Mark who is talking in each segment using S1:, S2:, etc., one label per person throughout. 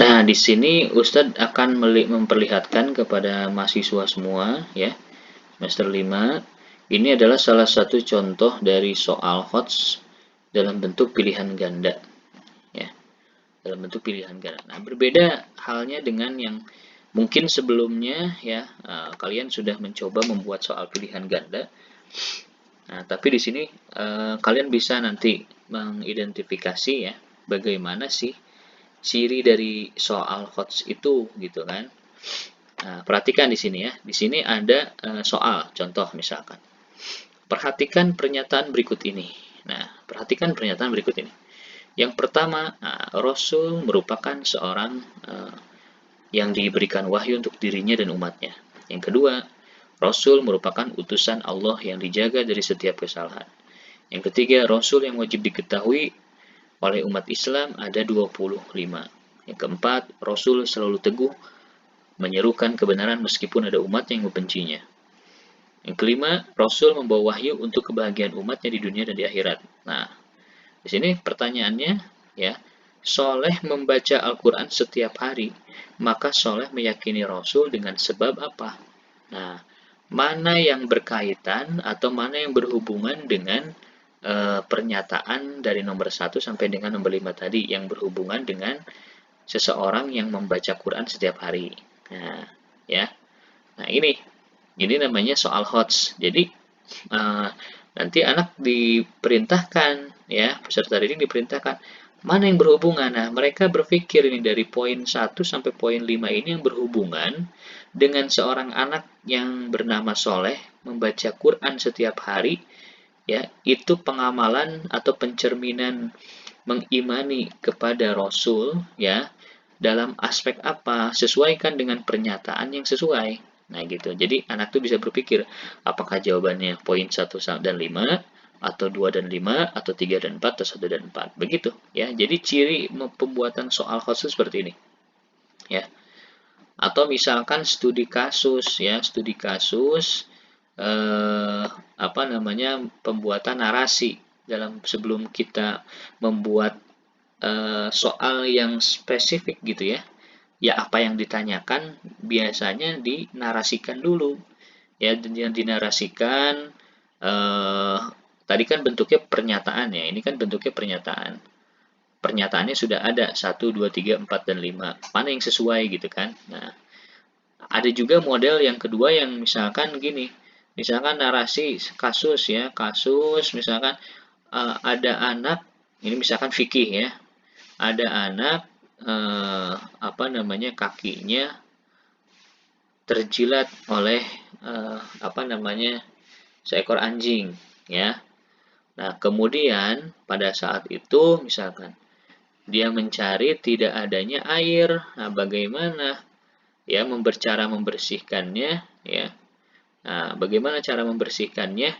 S1: Nah, di sini Ustadz akan memperlihatkan kepada mahasiswa semua ya, semester 5. Ini adalah salah satu contoh dari soal HOTS dalam bentuk pilihan ganda ya, dalam bentuk pilihan ganda. Nah, berbeda halnya dengan yang mungkin sebelumnya ya, kalian sudah mencoba membuat soal pilihan ganda. Nah, tapi di sini kalian bisa nanti mengidentifikasi ya, bagaimana sih ciri dari soal HOTS itu gitu kan. Nah, perhatikan di sini ya. Di sini ada soal contoh misalkan. Perhatikan pernyataan berikut ini. Nah, perhatikan pernyataan berikut ini. Yang pertama, Rasul merupakan seorang yang diberikan wahyu untuk dirinya dan umatnya. Yang kedua, Rasul merupakan utusan Allah yang dijaga dari setiap kesalahan. Yang ketiga, Rasul yang wajib diketahui oleh umat Islam ada 25. Yang keempat, Rasul selalu teguh menyerukan kebenaran meskipun ada umat yang membencinya. Yang kelima, Rasul membawa wahyu untuk kebahagiaan umatnya di dunia dan di akhirat. Nah, di sini pertanyaannya ya, Soleh membaca Al-Quran setiap hari, maka Soleh meyakini Rasul dengan sebab apa? Nah, mana yang berkaitan atau mana yang berhubungan dengan pernyataan dari nomor 1 sampai dengan nomor 5 tadi, yang berhubungan dengan seseorang yang membaca Quran setiap hari. Nah, ya. Nah, ini namanya soal HOTS. Jadi nanti anak diperintahkan ya, peserta didik diperintahkan mana yang berhubungan. Nah, mereka berpikir ini dari poin 1 sampai poin 5 ini yang berhubungan dengan seorang anak yang bernama Soleh membaca Quran setiap hari ya, itu pengamalan atau pencerminan mengimani kepada Rasul ya, dalam aspek apa, sesuaikan dengan pernyataan yang sesuai. Nah gitu, jadi anak tuh bisa berpikir apakah jawabannya poin 1 dan 5 atau 2 dan 5 atau 3 dan 4 atau 1 dan 4 begitu ya. Jadi ciri pembuatan soal khusus seperti ini ya. Atau misalkan studi kasus ya, studi kasus pembuatan narasi dalam sebelum kita membuat soal yang spesifik gitu ya. Ya apa yang ditanyakan biasanya dinarasikan dulu ya, yang dinarasikan tadi kan bentuknya pernyataan ya, ini kan bentuknya pernyataan. Pernyataannya sudah ada 1, 2, 3, 4, dan 5. Mana yang sesuai gitu kan. Nah, ada juga model yang kedua yang misalkan gini, misalkan narasi kasus ya, kasus misalkan ada anak, ini misalkan fikih ya, ada anak kakinya terjilat oleh seekor anjing ya. Nah, kemudian pada saat itu misalkan dia mencari tidak adanya air. Nah, bagaimana ya cara membersihkannya ya. Nah, bagaimana cara membersihkannya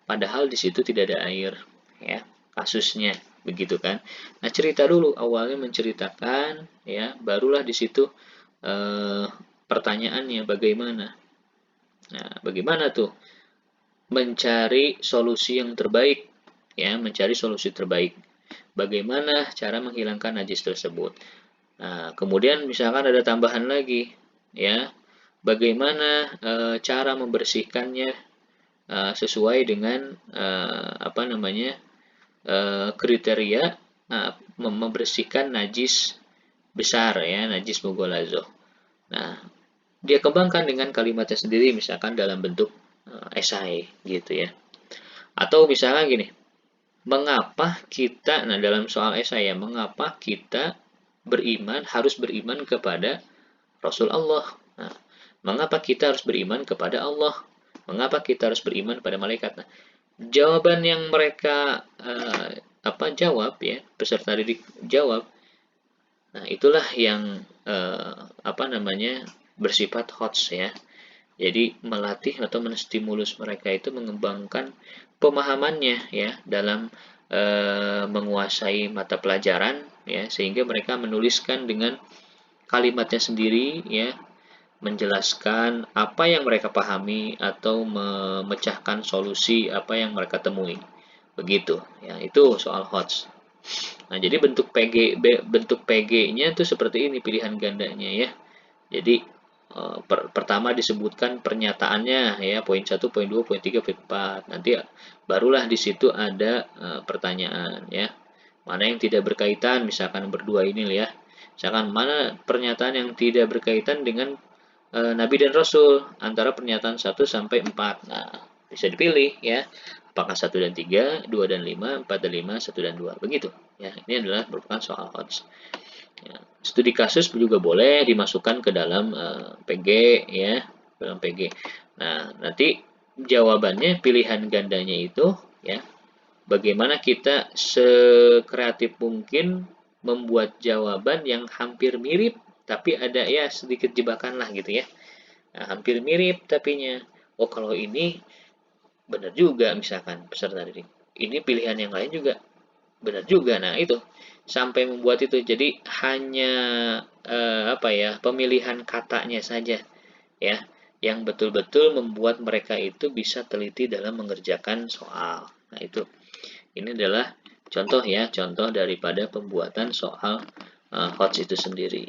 S1: padahal di situ tidak ada air ya, kasusnya begitu kan. Nah, cerita dulu, awalnya menceritakan ya, barulah di situ pertanyaannya bagaimana. Nah, bagaimana tuh mencari solusi yang terbaik ya, mencari solusi terbaik. Bagaimana cara menghilangkan najis tersebut. Nah, kemudian misalkan ada tambahan lagi ya, bagaimana cara membersihkannya sesuai dengan kriteria membersihkan najis besar ya, najis mughalazoh. Nah, dia kembangkan dengan kalimatnya sendiri misalkan dalam bentuk esai gitu ya. Atau misalnya gini, mengapa kita, nah dalam soal esai ya, mengapa kita harus beriman kepada Rasul Allah. Nah, mengapa kita harus beriman kepada Allah? Mengapa kita harus beriman pada malaikat? Nah, jawaban yang mereka jawab ya, peserta didik jawab. Nah, itulah yang bersifat HOTS ya. Jadi melatih atau menstimulus mereka itu mengembangkan pemahamannya ya dalam menguasai mata pelajaran ya, sehingga mereka menuliskan dengan kalimatnya sendiri ya, menjelaskan apa yang mereka pahami atau memecahkan solusi apa yang mereka temui. Begitu ya, itu soal HOTS. Nah, jadi bentuk PG-nya tuh seperti ini pilihan gandanya ya. Jadi pertama disebutkan pernyataannya ya, poin 1, poin 2, poin 3, poin 4. Nanti barulah di situ ada pertanyaan ya. Mana yang tidak berkaitan, misalkan berdua ini ya. Misalkan mana pernyataan yang tidak berkaitan dengan Nabi dan Rasul antara pernyataan 1 sampai 4. Nah, bisa dipilih ya. Apakah 1 dan 3, 2 dan 5, 4 dan 5, 1 dan 2. Begitu. Ya, ini adalah merupakan soal HOTS. Ya, studi kasus juga boleh dimasukkan ke dalam PG ya, dalam PG. Nah, nanti jawabannya pilihan gandanya itu ya, bagaimana kita sekreatif mungkin membuat jawaban yang hampir mirip tapi ada ya sedikit jebakan lah gitu ya. Nah, hampir mirip tapinya. Oh, kalau ini benar juga misalkan peserta didik. Ini pilihan yang lain juga benar juga. Nah, itu sampai membuat itu. Jadi hanya apa ya, pemilihan katanya saja ya yang betul-betul membuat mereka itu bisa teliti dalam mengerjakan soal. Nah, itu. Ini adalah contoh ya, contoh daripada pembuatan soal HOTS itu sendiri.